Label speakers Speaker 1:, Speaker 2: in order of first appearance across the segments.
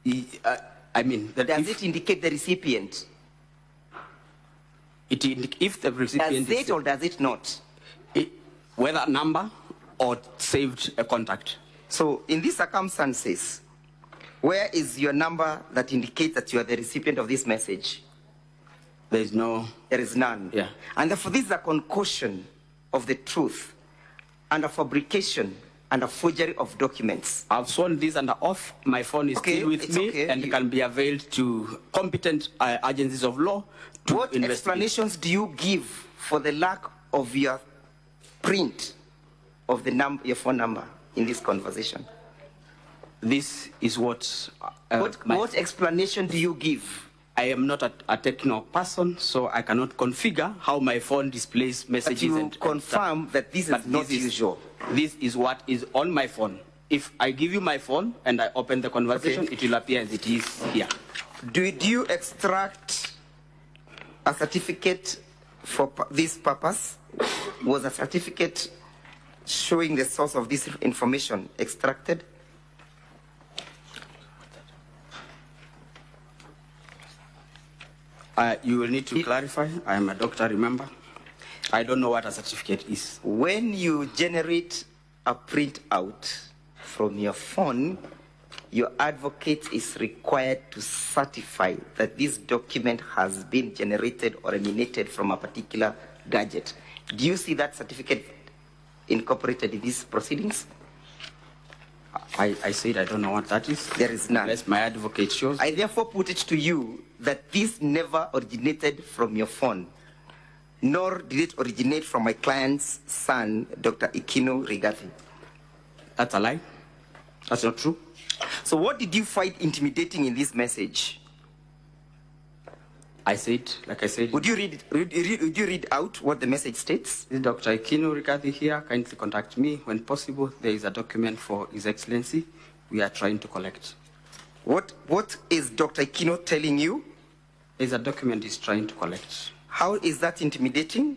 Speaker 1: I mean, that
Speaker 2: Does it indicate the recipient?
Speaker 1: If the recipient
Speaker 2: does it or does it not?
Speaker 1: Whether number or saved a contact.
Speaker 2: So in these circumstances, where is your number that indicates that you are the recipient of this message?
Speaker 1: There is no.
Speaker 2: There is none.
Speaker 1: Yeah.
Speaker 2: And therefore this is a concoction of the truth and a fabrication and a forgery of documents.
Speaker 1: I've sworn this under oath. My phone is still with me and can be availed to competent agencies of law to
Speaker 2: What explanations do you give for the lack of your print of the your phone number in this conversation?
Speaker 1: This is what...
Speaker 2: what explanation do you give?
Speaker 1: I am not a technical person, so I cannot configure how my phone displays messages.
Speaker 2: But you confirm that this is not usual.
Speaker 1: This is what is on my phone. If I give you my phone and I open the conversation, it will appear as it is here.
Speaker 2: Did you extract a certificate for this purpose? Was a certificate showing the source of this information extracted?
Speaker 1: You will need to clarify. I am a doctor, remember? I don't know what a certificate is.
Speaker 2: When you generate a printout from your phone, your advocate is required to certify that this document has been generated or emanated from a particular gadget. Do you see that certificate incorporated in these proceedings?
Speaker 1: I said I don't know what that is.
Speaker 2: There is none.
Speaker 1: Unless my advocate shows.
Speaker 2: I therefore put it to you that this never originated from your phone, nor did it originate from my client's son, Dr. Ikino Rigathi.
Speaker 1: That's a lie. That's not true.
Speaker 2: So what did you find intimidating in this message?
Speaker 1: I said, like I said.
Speaker 2: Would you read out what the message states?
Speaker 1: This is Dr. Ikino Rigathi here. Kindly contact me when possible. There is a document for His Excellency we are trying to collect.
Speaker 2: What is Dr. Ikino telling you?
Speaker 1: There's a document he's trying to collect.
Speaker 2: How is that intimidating?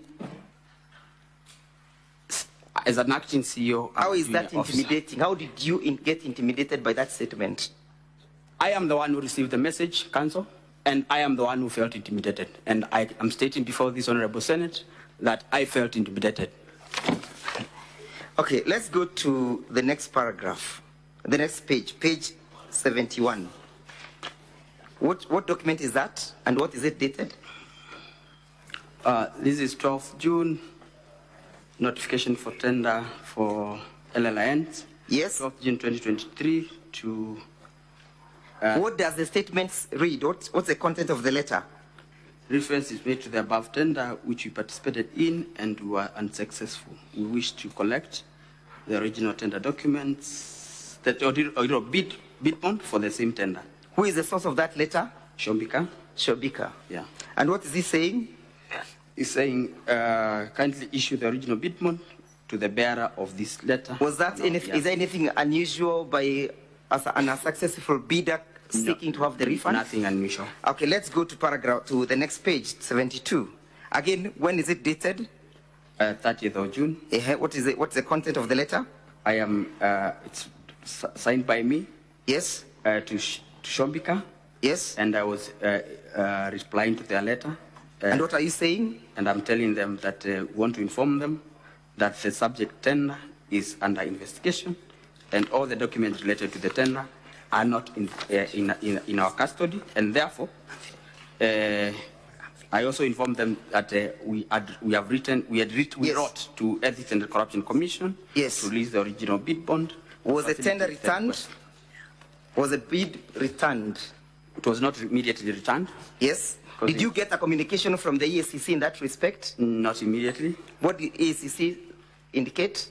Speaker 1: As an acting CEO,
Speaker 2: how is that intimidating? How did you get intimidated by that statement?
Speaker 1: I am the one who received the message, Council, and I am the one who felt intimidated. And I am stating before this Honorable Senate that I felt intimidated.
Speaker 2: Okay, let's go to the next paragraph, the next page, page 71. What document is that, and what is it dated?
Speaker 1: This is 12th June, notification for tender for LLINs.
Speaker 2: Yes.
Speaker 1: 12th June 2023 to...
Speaker 2: what does the statement read? What's the content of the letter?
Speaker 1: Reference is made to the above tender, which we participated in and were unsuccessful. We wish to collect the original tender documents, that or bid bond for the same tender.
Speaker 2: Who is the source of that letter?
Speaker 1: Shobika.
Speaker 2: Shobika.
Speaker 1: Yeah.
Speaker 2: And what is he saying?
Speaker 1: He's saying, kindly issue the original bid bond to the bearer of this letter.
Speaker 2: Was that is there anything unusual by an unsuccessful bidder seeking to have the refund?
Speaker 1: Nothing unusual.
Speaker 2: Okay, let's go to the next page, 72. Again, when is it dated?
Speaker 1: 30th of June.
Speaker 2: What is it? What's the content of the letter?
Speaker 1: I am. It's signed by me.
Speaker 2: Yes.
Speaker 1: To Shobika.
Speaker 2: Yes.
Speaker 1: And I was replying to their letter.
Speaker 2: And what are you saying?
Speaker 1: And I'm telling them that we want to inform them that the subject tender is under investigation, and all the documents related to the tender are not in our custody, and therefore, I also informed them that we wrote to Ethics and Corruption Commission to release the original bid bond.
Speaker 2: Was the tender returned? Was the bid returned?
Speaker 1: It was not immediately returned.
Speaker 2: Yes. Did you get a communication from the EACC in that respect?
Speaker 1: Not immediately.
Speaker 2: What did EACC indicate?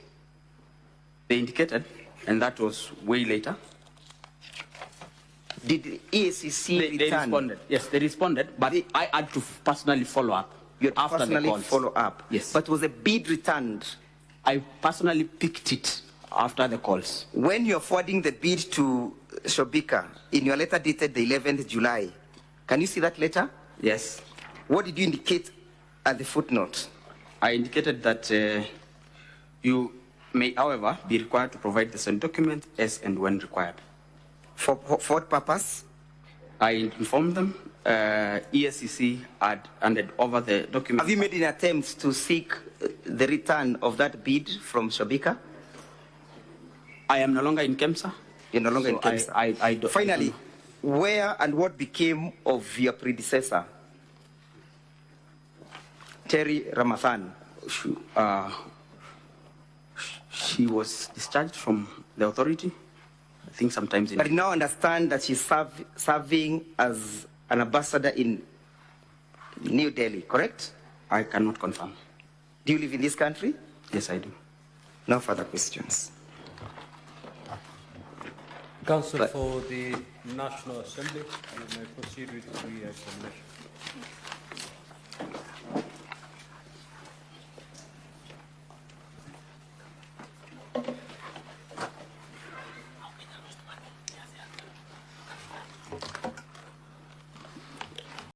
Speaker 1: They indicated, and that was way later.
Speaker 2: Did the EACC
Speaker 1: they responded? Yes, they responded, but I had to personally follow up.
Speaker 2: You had to personally follow up?
Speaker 1: Yes.
Speaker 2: But was a bid returned?
Speaker 1: I personally picked it after the calls.
Speaker 2: When you're forwarding the bid to Shobika, in your letter dated the 11th July, can you see that letter?
Speaker 1: Yes.
Speaker 2: What did you indicate at the footnote?
Speaker 1: I indicated that you may, however, be required to provide the same document as and when required.
Speaker 2: For what purpose?
Speaker 1: I informed them. ESCC had handed over the document.
Speaker 2: Have you made an attempt to seek the return of that bid from Shabika?
Speaker 1: I am no longer in KEMSA.
Speaker 2: You're no longer in KEMSA.
Speaker 1: I don't.
Speaker 2: Finally, where and what became of your predecessor, Terry Ramathan?
Speaker 1: She was discharged from the authority, I think sometimes in...
Speaker 2: But you now understand that she's serving as an ambassador in New Delhi, correct?
Speaker 1: I cannot confirm.
Speaker 2: Do you live in this country?
Speaker 1: Yes, I do.
Speaker 2: No further questions.
Speaker 3: Council for the National Assembly, you may proceed with the re-examination.